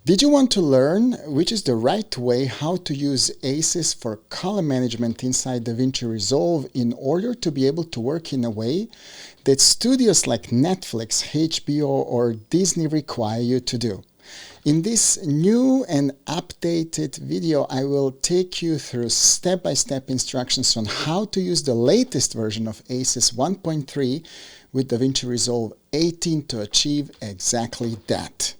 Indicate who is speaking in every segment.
Speaker 1: Did you want to learn which is the right way how to use ACES for color management inside Davinci Resolve in order to be able to work in a way that studios like Netflix, HBO, or Disney require you to do? In this new and updated video, I will take you through step-by-step instructions on how to use the latest version of ACES 1.3 with Davinci Resolve 18 to achieve exactly that.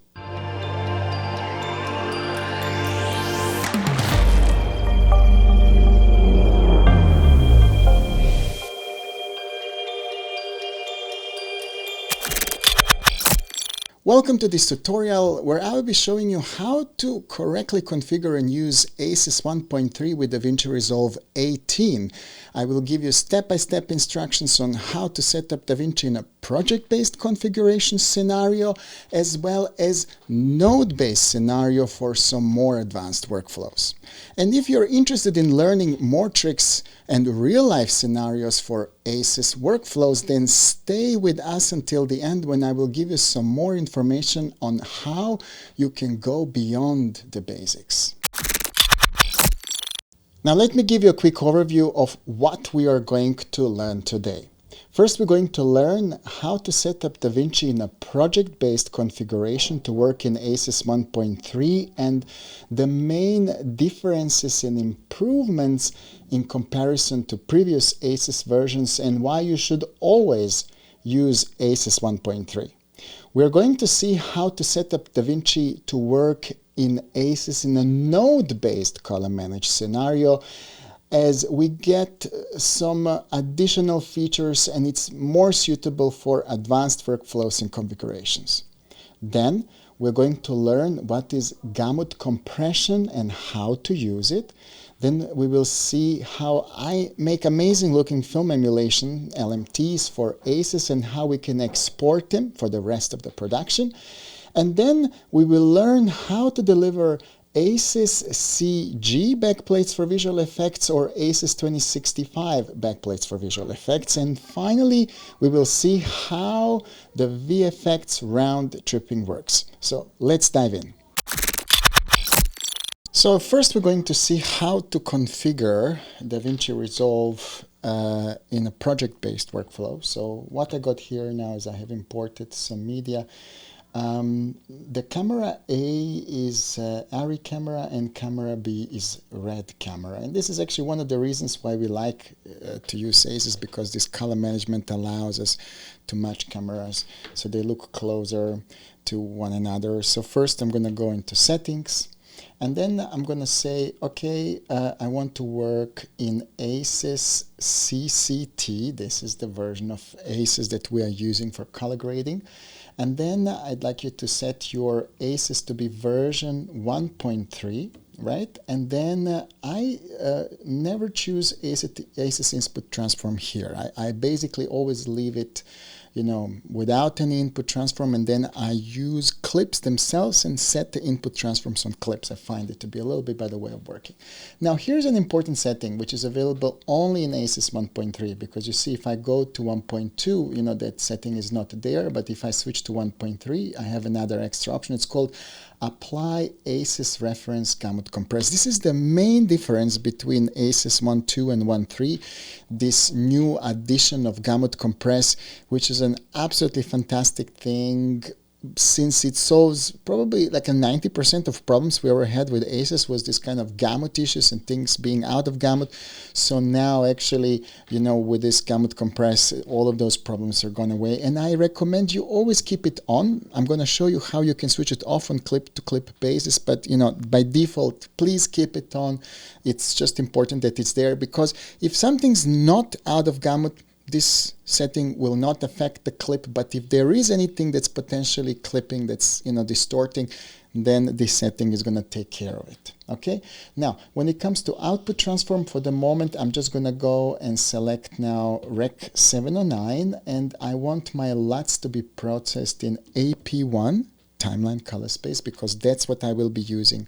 Speaker 1: Welcome to this tutorial where I will be showing you how to correctly configure and use ACES 1.3 with Davinci Resolve 18. I will give you step-by-step instructions on how to set up Davinci in a project-based configuration scenario as well as node-based scenario for some more advanced workflows. And if you're interested in learning more tricks and real-life scenarios for ACES workflows, then stay with us until the end when I will give you some more information on how you can go beyond the basics. Now let me give you a quick overview of what we are going to learn today. First, we're going to learn how to set up Davinci in a project-based configuration to work in ACES 1.3 and the main differences and improvements in comparison to previous ACES versions and why you should always use ACES 1.3. We're going to see how to set up Davinci to work in ACES in a node-based color managed scenario as we get some additional features and it's more suitable for advanced workflows and configurations. Then we're going to learn what is gamut compression and how to use it. Then we will see how I make amazing looking film emulation LMTs for ACES and how we can export them for the rest of the production. And then we will learn how to deliver ACES CG backplates for visual effects or ACES 2065 backplates for visual effects. And finally, we will see how the VFX round tripping works. So let's dive in. So first we're going to see how to configure Davinci Resolve in a project-based workflow. So what I got here now is I have imported some media. The camera A is ARRI camera and camera B is red camera. And this is actually one of the reasons why we like to use ACES, because this color management allows us to match cameras so they look closer to one another. So first I'm going to go into settings. And then I'm going to say, okay, I want to work in ACES CCT. This is the version of ACES that we are using for color grading. And then I'd like you to set your ACES to be version 1.3, right? And then I never choose ACES input transform here. I basically always leave it, you know, without any input transform, and then I use clips themselves and set the input transforms on clips. I find it to be a little bit better way of working. Now here's an important setting which is available only in ACES 1.3, because you see if I go to 1.2, you know, that setting is not there, but if I switch to 1.3, I have another extra option. It's called Apply ACES Reference Gamut Compress. This is the main difference between ACES 1.2 and 1.3, this new addition of Gamut Compress, which is an absolutely fantastic thing since it solves probably like a 90% of problems we ever had with ACES was this kind of gamut issues and things being out of gamut. So now actually, you know, with this gamut compress, all of those problems are gone away. And I recommend you always keep it on. I'm going to show you how you can switch it off on clip-to-clip basis, but you know, by default, please keep it on. It's just important that it's there, because if something's not out of gamut, this setting will not affect the clip, but if there is anything that's potentially clipping, that's, you know, distorting, then this setting is going to take care of it. Okay. Now, when it comes to output transform, for the moment, I'm just going to go and select now Rec 709, and I want my LUTs to be processed in AP1 timeline color space, because that's what I will be using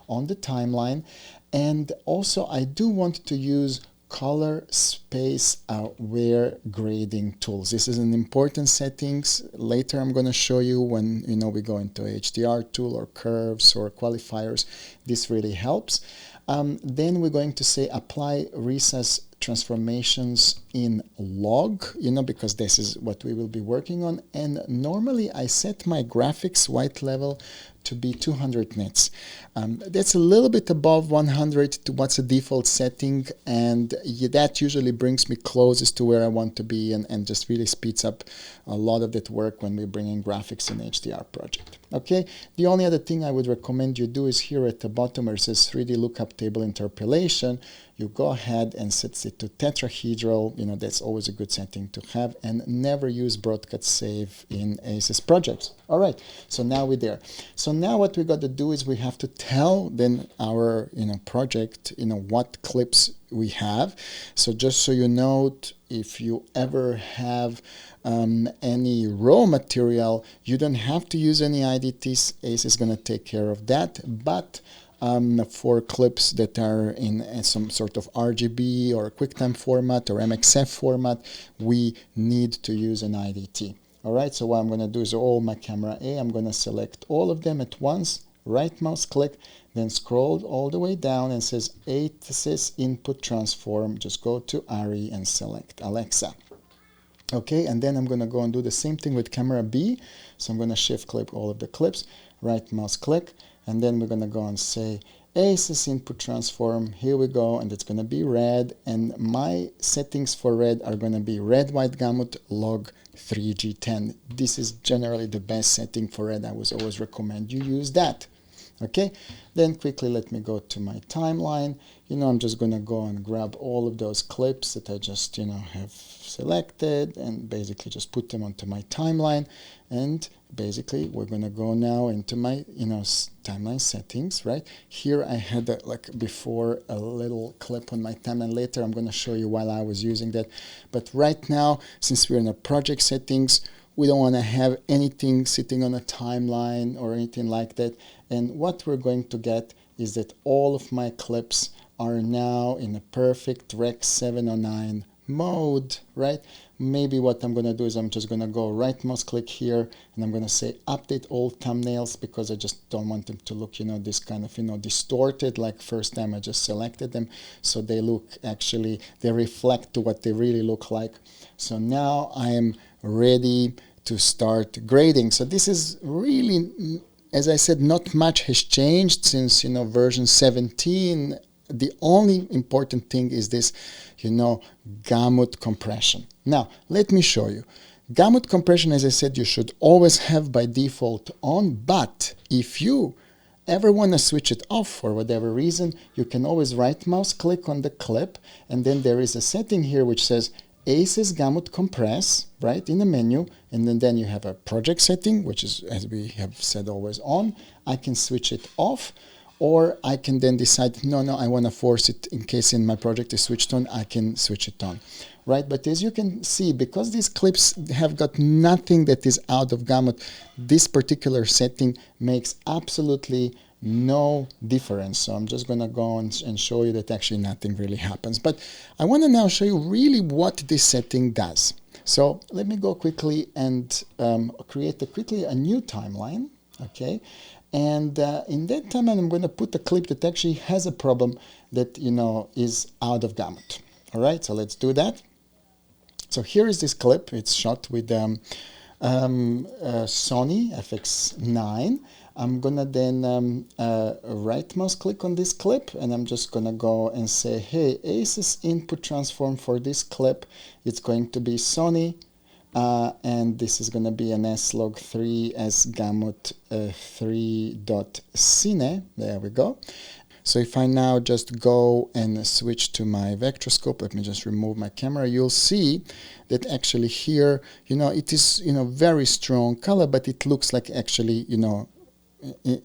Speaker 1: on the timeline. And also, I do want to use color space aware grading tools. This is an important settings. Later I'm going to show you when we go into HDR tool or curves or qualifiers. This really helps. Then we're going to say apply recess transformations in log, because this is what we will be working on. And normally I set my graphics white level to be 200 nits. That's a little bit above 100 to what's the default setting, and that usually brings me closest to where I want to be, and just really speeds up a lot of that work when we bring in graphics in HDR project. Okay, the only other thing I would recommend you do is here at the bottom where it says 3D lookup table interpolation, you go ahead and set it to tetrahedral. That's always a good setting to have, and never use broadcast save in ACES projects. All right, so now we're there. So now what we got to do is we have to tell then our project what clips we have. So just so you note, if you ever have any raw material, you don't have to use any IDTs. ACES is going to take care of that. But for clips that are in some sort of RGB or QuickTime format or MXF format, we need to use an IDT. All right, so what I'm going to do is all my camera A, I'm going to select all of them at once, right mouse click, then scroll all the way down and says ACES input transform. Just go to ARRI and select Alexa. Okay, and then I'm going to go and do the same thing with camera B. So I'm going to shift click all of the clips, right mouse click, and then we're going to go and say ACES input transform. Here we go, and it's going to be red, and my settings for red are going to be red white gamut log 3G10. This is generally the best setting for red. I would always recommend you use that. Okay, then quickly let me go to my timeline. I'm just going to go and grab all of those clips that I just have selected and basically just put them onto my timeline. And basically we're going to go now into my timeline settings. Right here I had before a little clip on my timeline. Later I'm going to show you while I was using that, but right now, since we're in a project settings, we don't want to have anything sitting on a timeline or anything like that. And what we're going to get is that all of my clips are now in a perfect Rec 709 mode, right? Maybe what I'm going to do is I'm just going to go right mouse click here, and I'm going to say update all thumbnails, because I just don't want them to look, this kind of, distorted like first time I just selected them. So they look they reflect to what they really look like. So now I am ready to start grading. So this is really, as I said, not much has changed since version 17. The only important thing is this gamut compression. Now let me show you. Gamut compression, as I said, you should always have by default on, but if you ever want to switch it off for whatever reason, you can always right mouse click on the clip, and then there is a setting here which says ACES gamut compress, right, in the menu, and then you have a project setting, which is, as we have said, always on. I can switch it off, or I can then decide, no, I want to force it in case in my project is switched on, I can switch it on, right? But as you can see, because these clips have got nothing that is out of gamut, this particular setting makes absolutely no difference. So I'm just going to go and show you that actually nothing really happens. But I want to now show you really what this setting does. So let me go quickly and create quickly a new timeline. Okay. And in that timeline, I'm going to put a clip that actually has a problem that, is out of gamut. All right. So let's do that. So here is this clip. It's shot with Sony FX9. I'm gonna then right mouse click on this clip, and I'm just gonna go and say, hey, ACES input transform for this clip, it's going to be Sony, and this is gonna be an S-Log3 as gamut 3.cine. There we go. So if I now just go and switch to my vectorscope, let me just remove my camera, you'll see that actually here, it is, very strong color, but it looks like actually,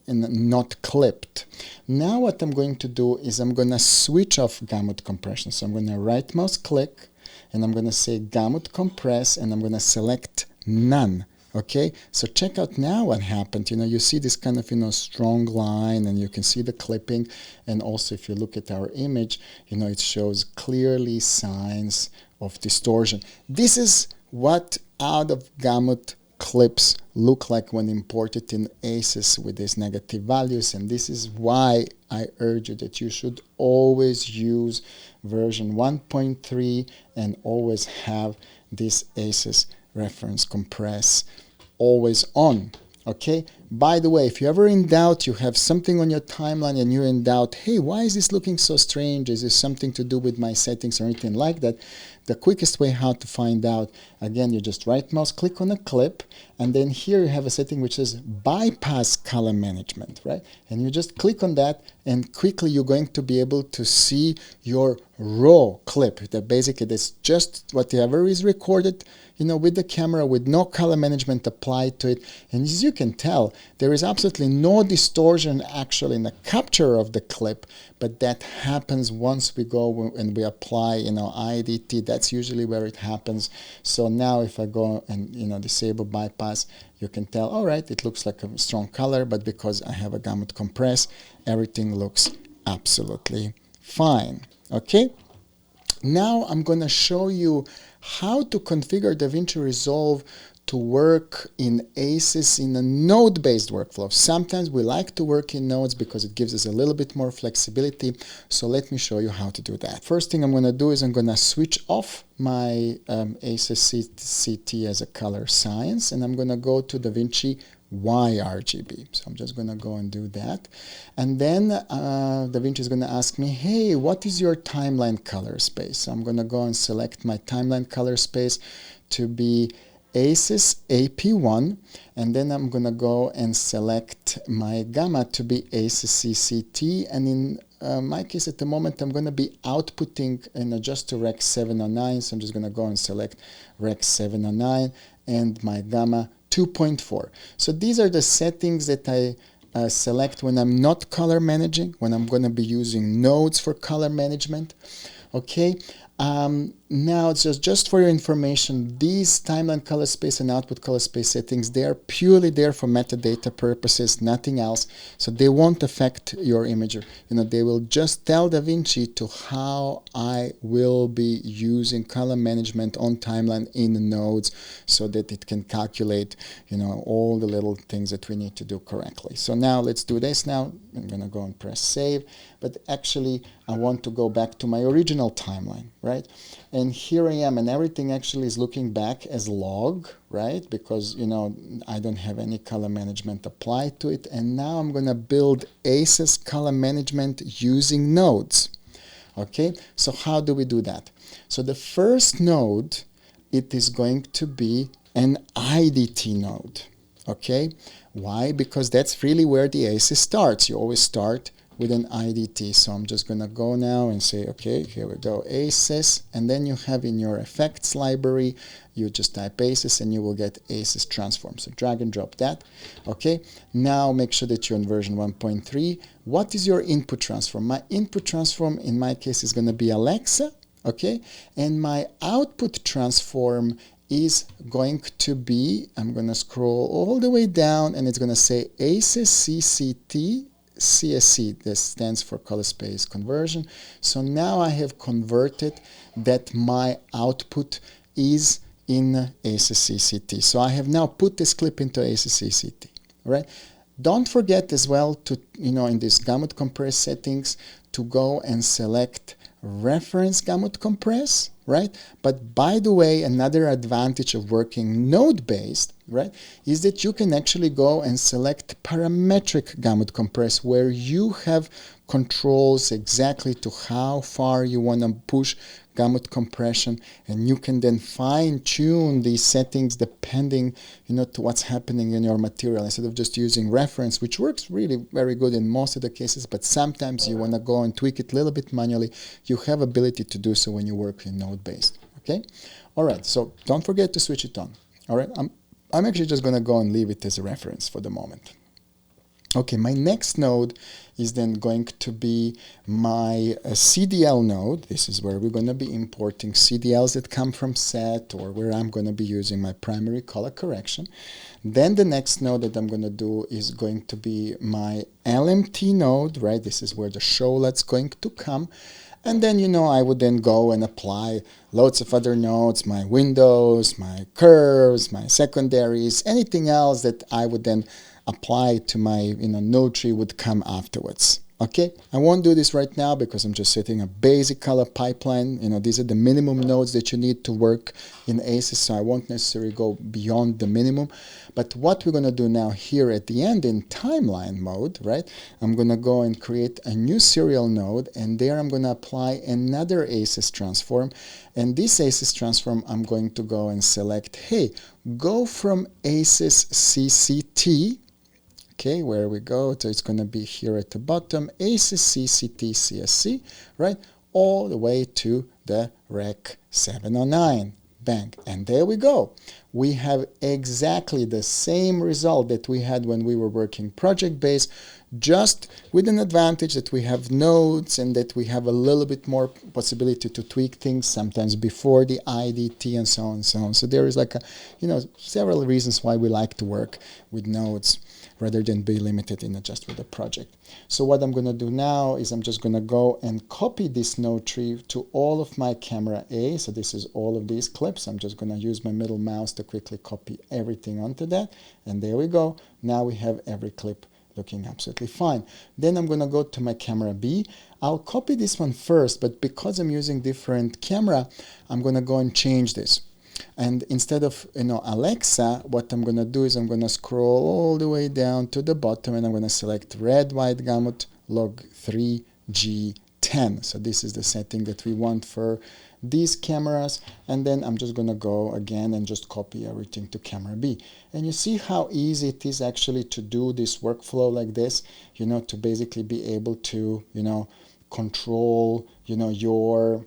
Speaker 1: not clipped. Now what I'm going to do is I'm going to switch off gamut compression. So I'm going to right mouse click, and I'm going to say gamut compress, and I'm going to select none. Okay, so check out now what happened. You see this kind of, strong line, and you can see the clipping. And also if you look at our image, it shows clearly signs of distortion. This is what out of gamut clips look like when imported in ACES with these negative values. And this is why I urge you that you should always use version 1.3 and always have this ACES reference compress always on. Okay, by the way, if you're ever in doubt, you have something on your timeline and you're in doubt, hey, why is this looking so strange? Is this something to do with my settings or anything like that? The quickest way how to find out, again, you just right mouse click on a clip, and then here you have a setting which says bypass color management, right? And you just click on that, and quickly you're going to be able to see your raw clip. That basically that's just whatever is recorded, with the camera, with no color management applied to it. And as you can tell, there is absolutely no distortion actually in the capture of the clip, but that happens once we go and we apply, IDT. That's usually where it happens. So now if I go and, disable bypass, you can tell, all right, it looks like a strong color, but because I have a gamut compress, everything looks absolutely fine. Okay. Now I'm going to show you how to configure Davinci Resolve to work in ACES in a node-based workflow. Sometimes we like to work in nodes because it gives us a little bit more flexibility. So let me show you how to do that. First thing I'm going to do is I'm going to switch off my ACES CT as a color science, and I'm going to go to Davinci YRGB. So I'm just going to go and do that. And then Davinci is going to ask me, hey, what is your timeline color space? So I'm going to go and select my timeline color space to be ACES AP1, and then I'm going to go and select my gamma to be ACES CCT, and in my case at the moment I'm going to be outputting and adjust to Rec 709, so I'm just going to go and select Rec 709 and my gamma 2.4. So these are the settings that I select when I'm not color managing, when I'm going to be using nodes for color management. Okay. Now, it's just for your information, these timeline color space and output color space settings, they are purely there for metadata purposes, nothing else. So they won't affect your imager. They will just tell Davinci to how I will be using color management on timeline in the nodes so that it can calculate, all the little things that we need to do correctly. So now let's do this now. I'm going to go and press save. But actually, I want to go back to my original timeline, right? And here I am, and everything actually is looking back as log, right? Because, I don't have any color management applied to it. And now I'm going to build ACES color management using nodes. Okay, so how do we do that? So the first node, it is going to be an IDT node. Okay, why? Because that's really where the ACES starts. You always start with an IDT. So I'm just going to go now and say, okay, here we go, ACES, and then you have in your effects library, you just type ACES and you will get ACES transform. So drag and drop that. Okay, now make sure that you're in version 1.3. What is your input transform? My input transform in my case is going to be Alexa. Okay, and my output transform is going to be, I'm going to scroll all the way down, and it's going to say ACES CCT CSC. This stands for color space conversion. So now I have converted that my output is in ACES CCT. So I have now put this clip into ACES CCT. Right? Don't forget as well to, in this gamut compress settings, to go and select reference gamut compress, right? But by the way, another advantage of working node-based, right, is that you can actually go and select parametric gamut compress, where you have controls exactly to how far you want to push gamut compression, and you can then fine-tune these settings depending, to what's happening in your material, instead of just using reference, which works really very good in most of the cases, but sometimes you want to go and tweak it a little bit manually. You have ability to do so when you work in node-based. Okay, all right. So don't forget to switch it on. All right, I'm actually just going to go and leave it as a reference for the moment. Okay, my next node is then going to be my CDL node. This is where we're going to be importing CDLs that come from set, or where I'm going to be using my primary color correction. Then the next node that I'm going to do is going to be my LMT node, right? This is where the showlet's going to come. And then, you know, I would then go and apply loads of other nodes, my windows, my curves, my secondaries, anything else that I would then apply to my, you know, node tree would come afterwards. Okay, I won't do this right now because I'm just setting a basic color pipeline. You know, these are the minimum nodes that you need to work in ACES, so I won't necessarily go beyond the minimum. But what we're going to do now here at the end in timeline mode, right, I'm going to go and create a new serial node, and there I'm going to apply another ACES transform. And this ACES transform, I'm going to go and select, hey, go from ACES CCT. Okay, where we go, so it's going to be here at the bottom, ACES CCT CSC, right, all the way to the Rec 709. Bang, and there we go. We have exactly the same result that we had when we were working project-based, just with an advantage that we have nodes and that we have a little bit more possibility to tweak things sometimes before the IDT and so on and so on. So there is like a, you know, several reasons why we like to work with nodes rather than be limited in just with a project. So what I'm going to do now is I'm just going to go and copy this node tree to all of my camera A. So this is all of these clips. I'm just going to use my middle mouse to quickly copy everything onto that. And there we go. Now we have every clip looking absolutely fine. Then I'm going to go to my camera B. I'll copy this one first, but because I'm using different camera, I'm going to go and change this. And instead of, you know, Alexa, what I'm going to do is I'm going to scroll all the way down to the bottom, and I'm going to select red white gamut log 3G10. So this is the setting that we want for these cameras. And then I'm just going to go again and just copy everything to camera B. And you see how easy it is actually to do this workflow like this, you know, to basically be able to, you know, control, you know, your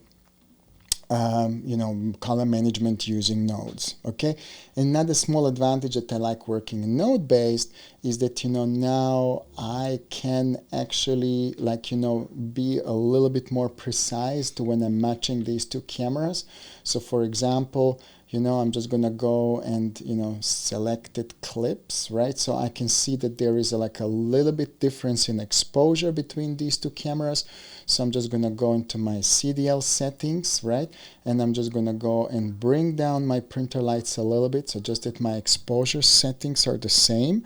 Speaker 1: you know, color management using nodes. Okay, another small advantage that I like working node based is that, you know, now I can actually, like, you know, be a little bit more precise to when I'm matching these two cameras. So for example, you know, I'm just gonna go and, you know, selected clips, right? So I can see that there is like a little bit difference in exposure between these two cameras. So I'm just gonna go into my CDL settings, right? And I'm just gonna go and bring down my printer lights a little bit, so just that my exposure settings are the same.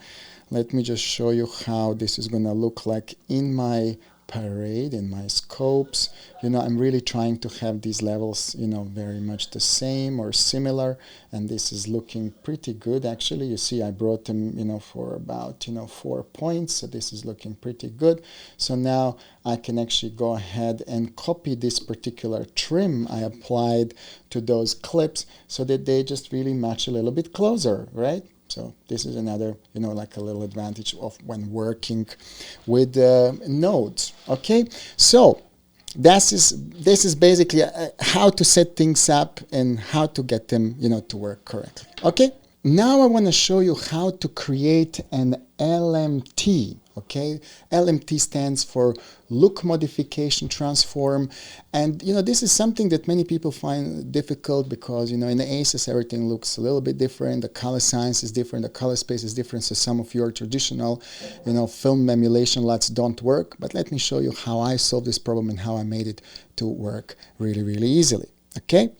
Speaker 1: Let me just show you how this is gonna look like in my parade, in my scopes. You know, I'm really trying to have these levels, you know, very much the same or similar, and this is looking pretty good actually. You see I brought them, you know, for about, you know, 4 points, so this is looking pretty good. So now I can actually go ahead and copy this particular trim I applied to those clips so that they just really match a little bit closer, right? So this is another, you know, like a little advantage of when working with nodes. Okay, so this is basically how to set things up and how to get them, you know, to work correctly. Okay, now I want to show you how to create an LMT. Okay, LMT stands for look modification transform, and you know, this is something that many people find difficult because, you know, in the ACES everything looks a little bit different, the color science is different, the color space is different, so some of your traditional, you know, film emulation LUTs don't work. But let me show you how I solved this problem and how I made it to work really, really easily. Okay.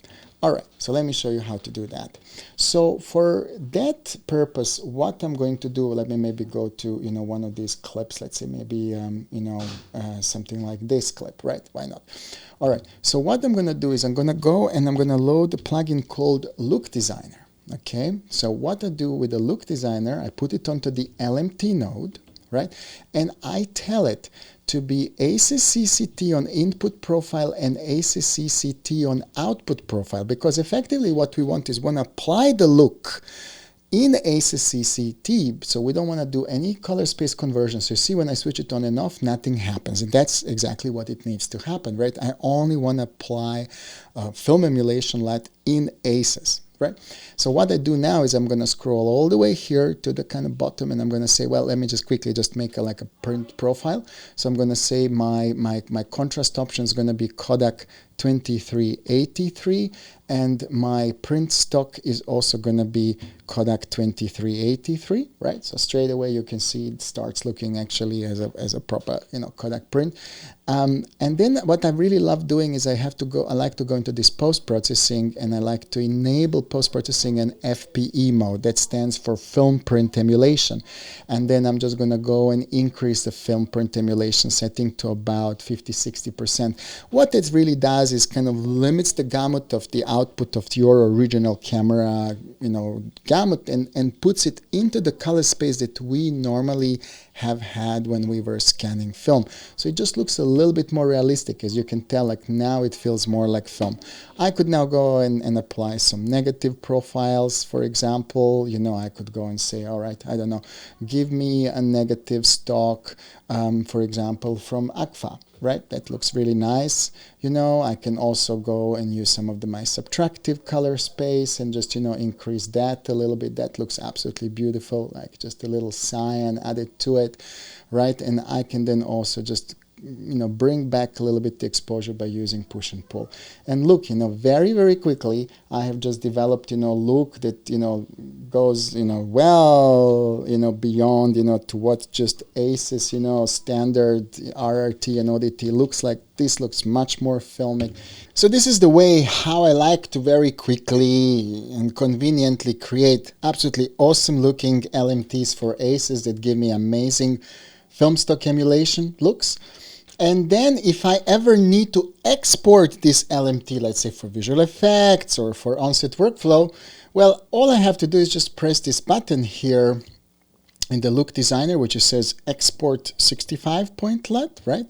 Speaker 1: All right, so let me show you how to do that. So for that purpose, what I'm going to do, let me maybe go to, you know, one of these clips. Let's say maybe, you know, something like this clip, right? Why not? All right, so what I'm going to do is I'm going to go and I'm going to load a plugin called Look Designer. Okay, so what I do with the Look Designer, I put it onto the LMT node, right? And I tell it to be ACES CCT on input profile and ACES CCT on output profile, because effectively what we want is we want to apply the look in ACES CCT, so we don't want to do any color space conversion. So you see when I switch it on and off, nothing happens, and that's exactly what it needs to happen, right? I only want to apply film emulation LUT in ACES. right? So what I do now is I'm going to scroll all the way here to the kind of bottom, and I'm going to say, well, let me just quickly just make like a print profile. So I'm going to say my contrast option is going to be Kodak 2383, and my print stock is also going to be Kodak 2383, right? So straight away you can see it starts looking actually as a proper, you know, Kodak print. And then what I really love doing is I like to go into this post-processing, and I like to enable post-processing in FPE mode. That stands for film print emulation. And then I'm just going to go and increase the film print emulation setting to about 50-60%. What it really does is kind of limits the gamut of the output of your original camera, you know, gamut, and puts it into the color space that we normally have had when we were scanning film. So it just looks a little bit more realistic. As you can tell, like now it feels more like film. I could now go and apply some negative profiles, for example. You know, I could go and say, all right, I don't know, give me a negative stock, for example, from Agfa. Right, that looks really nice. You know, I can also go and use some of my subtractive color space and just, you know, increase that a little bit. That looks absolutely beautiful, like just a little cyan added to it, right? And I can then also just, you know, bring back a little bit the exposure by using push and pull. And look, you know, very, very quickly, I have just developed, you know, look that, you know, goes, you know, well, you know, beyond, you know, to what just ACES, you know, standard RRT and ODT looks like. This looks much more filmic. So this is the way how I like to very quickly and conveniently create absolutely awesome looking LMTs for ACES that give me amazing film stock emulation looks. And then if I ever need to export this LMT, let's say for visual effects or for Onset workflow, well, all I have to do is just press this button here in the Look Designer, which says Export 65-point LUT, right?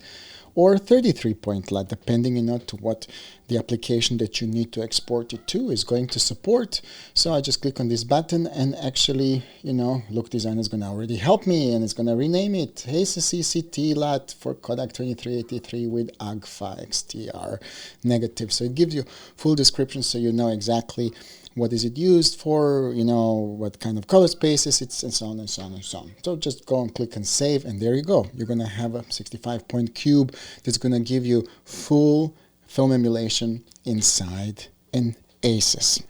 Speaker 1: Or 33-point LUT, depending, you know, to what the application that you need to export it to is going to support. So I just click on this button, and actually, you know, Look Designer is going to already help me, and it's going to rename it ACES CCT LUT for Kodak 2383 with Agfa XTR negative. So it gives you full description, so you know exactly what is it used for, you know, what kind of color spaces it's, and so on and so on and so on. So just go and click and save, and there you go. You're going to have a 65-point cube that's going to give you full film emulation inside an ACES.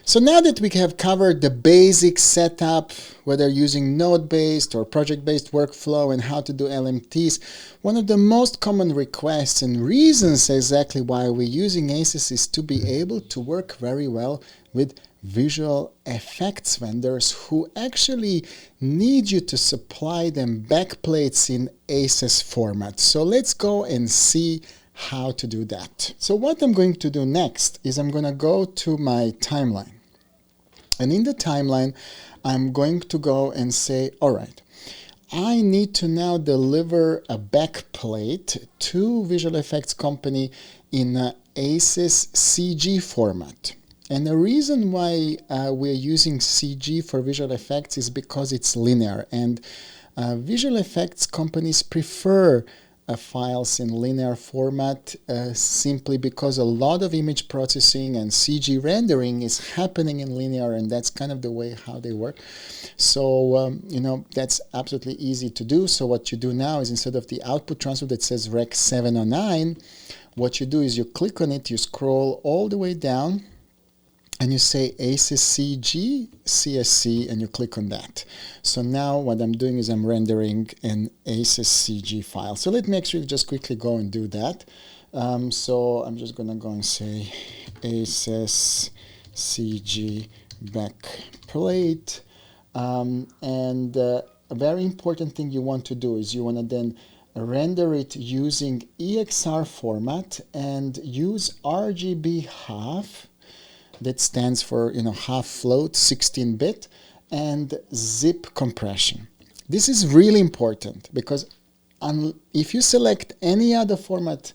Speaker 1: So now that we have covered the basic setup, whether using node-based or project-based workflow and how to do LMTs, one of the most common requests and reasons exactly why we're using ACES is to be able to work very well with visual effects vendors who actually need you to supply them backplates in ACES format. So let's go and see how to do that. So what I'm going to do next is I'm going to go to my timeline. And in the timeline, I'm going to go and say, all right, I need to now deliver a backplate to visual effects company in a ACES CG format. And the reason why we're using CG for visual effects is because it's linear. And visual effects companies prefer files in linear format simply because a lot of image processing and CG rendering is happening in linear, and that's kind of the way how they work. So, you know, that's absolutely easy to do. So what you do now is instead of the output transfer that says Rec 709, what you do is you click on it, you scroll all the way down, and you say ACES CG CSC, and you click on that. So now what I'm doing is I'm rendering an ACES CG file. So let me actually just quickly go and do that. So I'm just going to go and say ACES CG backplate. And a very important thing you want to do is you want to then render it using EXR format and use RGB half. That stands for, you know, half float, 16-bit, and zip compression. This is really important because if you select any other format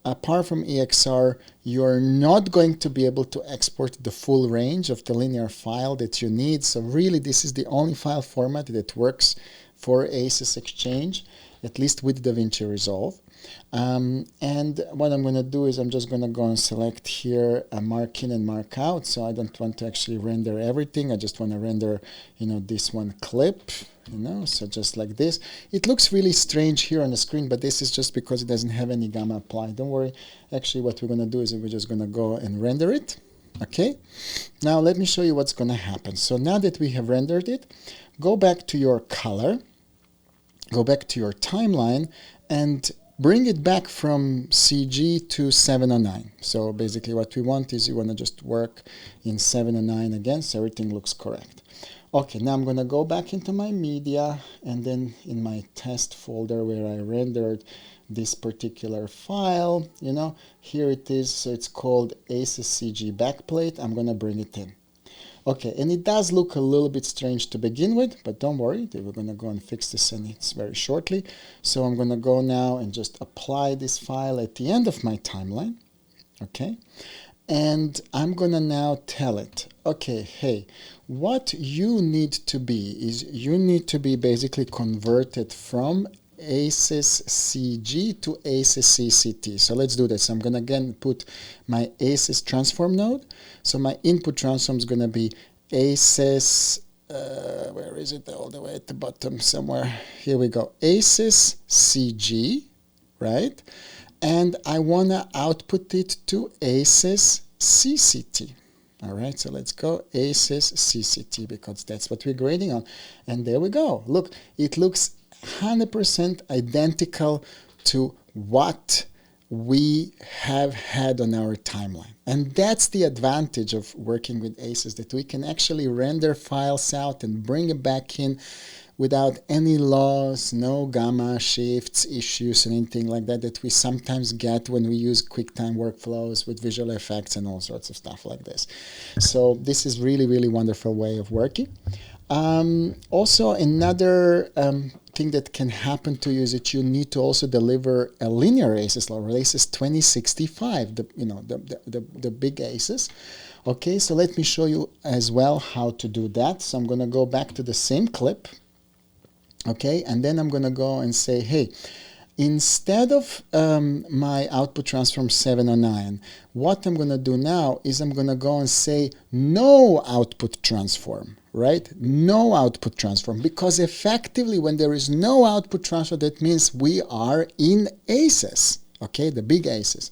Speaker 1: apart from EXR, you're not going to be able to export the full range of the linear file that you need. So really, this is the only file format that works for ACES Exchange. at least with Davinci Resolve. And what I'm going to do is I'm just going to go and select here a mark in and mark out. So I don't want to actually render everything. I just want to render, this one clip, so just like this. It looks really strange here on the screen, but this is just because it doesn't have any gamma applied. Don't worry. Actually, what we're going to do is we're just going to go and render it. Okay. Now let me show you what's going to happen. So now that we have rendered it, go back to your color, go back to your timeline, and bring it back from CG to 709. So basically what we want is you want to just work in 709 again, so everything looks correct. Okay, now I'm going to go back into my media, and then in my test folder where I rendered this particular file, here it is. So it's called ACES CG Backplate. I'm going to bring it in. Okay, and it does look a little bit strange to begin with, but don't worry, we're going to go and fix this, and it's very shortly. So I'm going to go now and just apply this file at the end of my timeline, okay? And I'm going to now tell it, okay, hey, what you need to be is you need to be basically converted from ACES CG to ACES CCT. So let's do this. I'm going to again put my ACES transform node. So my input transform is going to be ACES, where is it? All the way at the bottom somewhere. Here we go. ACES CG, right? And I want to output it to ACES CCT. All right, so let's go ACES CCT because that's what we're grading on. And there we go. Look, it looks 100% identical to what we have had on our timeline. And that's the advantage of working with ACES, that we can actually render files out and bring it back in without any loss, no gamma shifts, issues, and anything like that that we sometimes get when we use QuickTime workflows with visual effects and all sorts of stuff like this. So this is really, really wonderful way of working. Also, another thing that can happen to you is that you need to also deliver a linear ACES or ACES 2065, the big ACES. Okay, so let me show you as well how to do that. So I'm going to go back to the same clip. Okay, and then I'm going to go and say, hey, instead of my output transform 709, what I'm going to do now is I'm going to go and say no output transform, right? No output transform, because effectively when there is no output transform, that means we are in ACES, okay, the big ACES.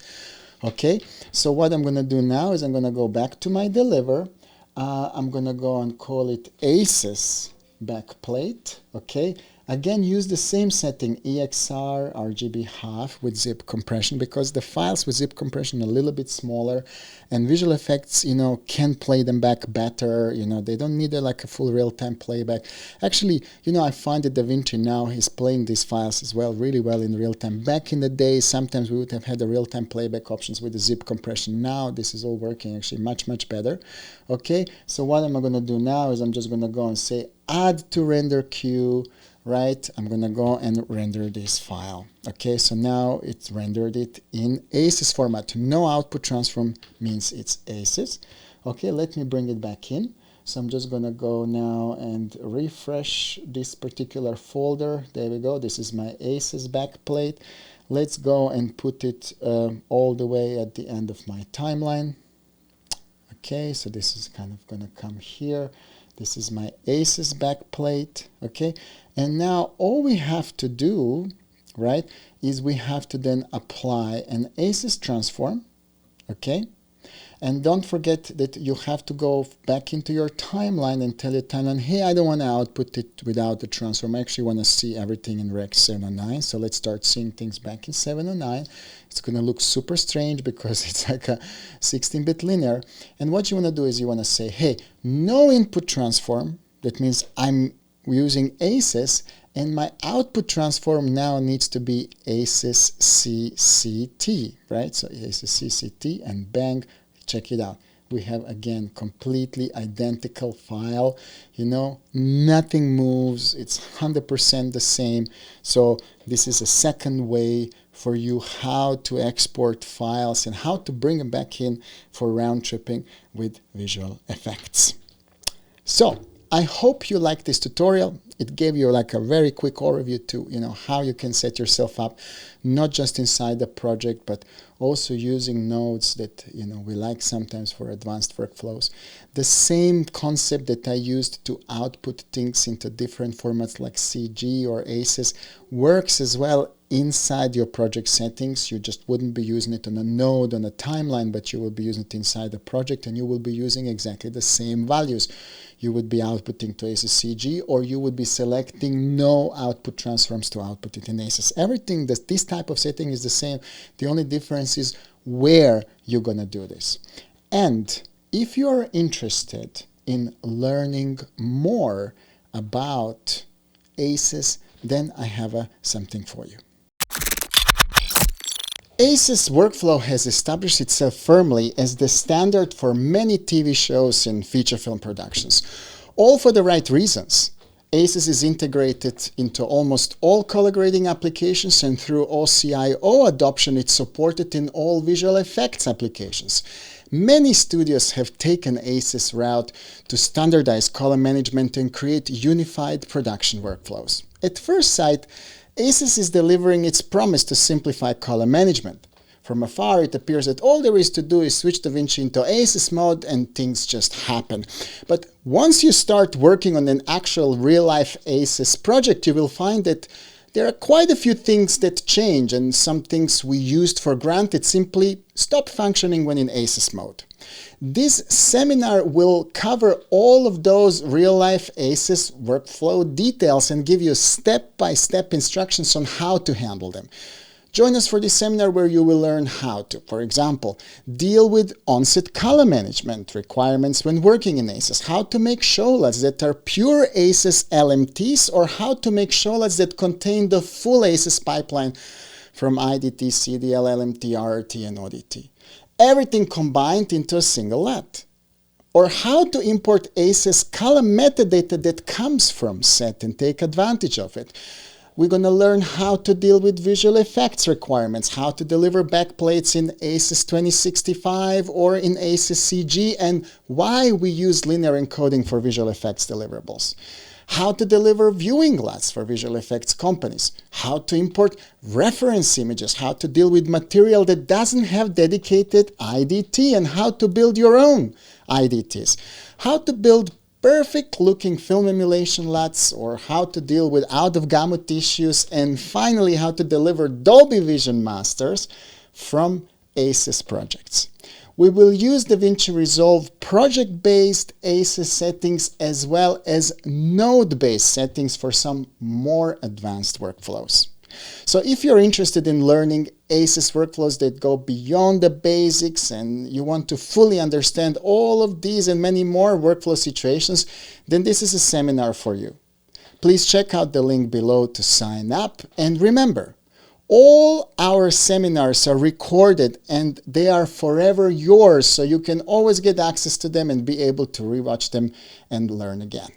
Speaker 1: Okay, so what I'm going to do now is I'm going to go back to my deliver. I'm going to go and call it ACES backplate, okay? Again, use the same setting, EXR, RGB half with zip compression, because the files with zip compression are a little bit smaller, and visual effects, can play them back better. They don't need like a full real-time playback. Actually, I find that Davinci now is playing these files as well, really well in real time. Back in the day, sometimes we would have had the real-time playback options with the zip compression. Now, this is all working actually much, much better. Okay, so what am I going to do now is I'm just going to go and say add to render queue. Right, I'm going to go and render this file. Okay, so now it's rendered it in ACES format. No output transform means it's ACES. Okay, let me bring it back in. So I'm just going to go now and refresh this particular folder. There we go. This is my ACES backplate. Let's go and put it all the way at the end of my timeline. Okay, so this is kind of going to come here. This is my ACES backplate, okay? And now all we have to do, right, is we have to then apply an ACES transform, okay? And don't forget that you have to go back into your timeline and tell your timeline, hey, I don't want to output it without the transform. I actually want to see everything in Rec 709. So let's start seeing things back in 709. It's going to look super strange because it's like a 16-bit linear. And what you want to do is you want to say, hey, no input transform. That means I'm using ACES, and my output transform now needs to be ACES CCT, right? So ACES CCT, and bang, check it out. We have, again, completely identical file. Nothing moves. It's 100% the same. So this is a second way for you how to export files and how to bring them back in for round tripping with visual effects. So I hope you liked this tutorial. It gave you like a very quick overview to, how you can set yourself up, not just inside the project, but also using nodes that, we like sometimes for advanced workflows. The same concept that I used to output things into different formats like CG or ACES works as well inside your project settings. You just wouldn't be using it on a node, on a timeline, but you will be using it inside the project, and you will be using exactly the same values. You would be outputting to ACES CG, or you would be selecting no output transforms to output it in ACES. Everything, this type of setting is the same. The only difference is where you're going to do this. And if you're interested in learning more about ACES, then I have something for you. ACES workflow has established itself firmly as the standard for many TV shows and feature film productions, all for the right reasons. ACES is integrated into almost all color grading applications, and through OCIO adoption, it's supported in all visual effects applications. Many studios have taken ACES route to standardize color management and create unified production workflows. At first sight, ACES is delivering its promise to simplify color management. From afar, it appears that all there is to do is switch Davinci into ACES mode and things just happen. But once you start working on an actual real-life ACES project, you will find that there are quite a few things that change, and some things we used for granted simply stop functioning when in ACES mode. This seminar will cover all of those real-life ACES workflow details and give you step-by-step instructions on how to handle them. Join us for this seminar where you will learn how to, for example, deal with Onset color management requirements when working in ACES, how to make showloads that are pure ACES LMTs, or how to make showloads that contain the full ACES pipeline from IDT, CDL, LMT, RRT, and ODT. Everything combined into a single LUT. Or how to import ACES color metadata that comes from set and take advantage of it. We're going to learn how to deal with visual effects requirements, how to deliver backplates in ACES 2065 or in ACES CG, and why we use linear encoding for visual effects deliverables. How to deliver viewing LUTs for visual effects companies, how to import reference images, how to deal with material that doesn't have dedicated IDT, and how to build your own IDTs, how to build perfect-looking film emulation LUTs, or how to deal with Out of Gamut Issues, and finally how to deliver Dolby Vision masters from ACES projects. We will use Davinci Resolve project-based ACES settings as well as node-based settings for some more advanced workflows. So if you're interested in learning ACES workflows that go beyond the basics and you want to fully understand all of these and many more workflow situations, then this is a seminar for you. Please check out the link below to sign up, and remember, all our seminars are recorded and they are forever yours, so you can always get access to them and be able to rewatch them and learn again.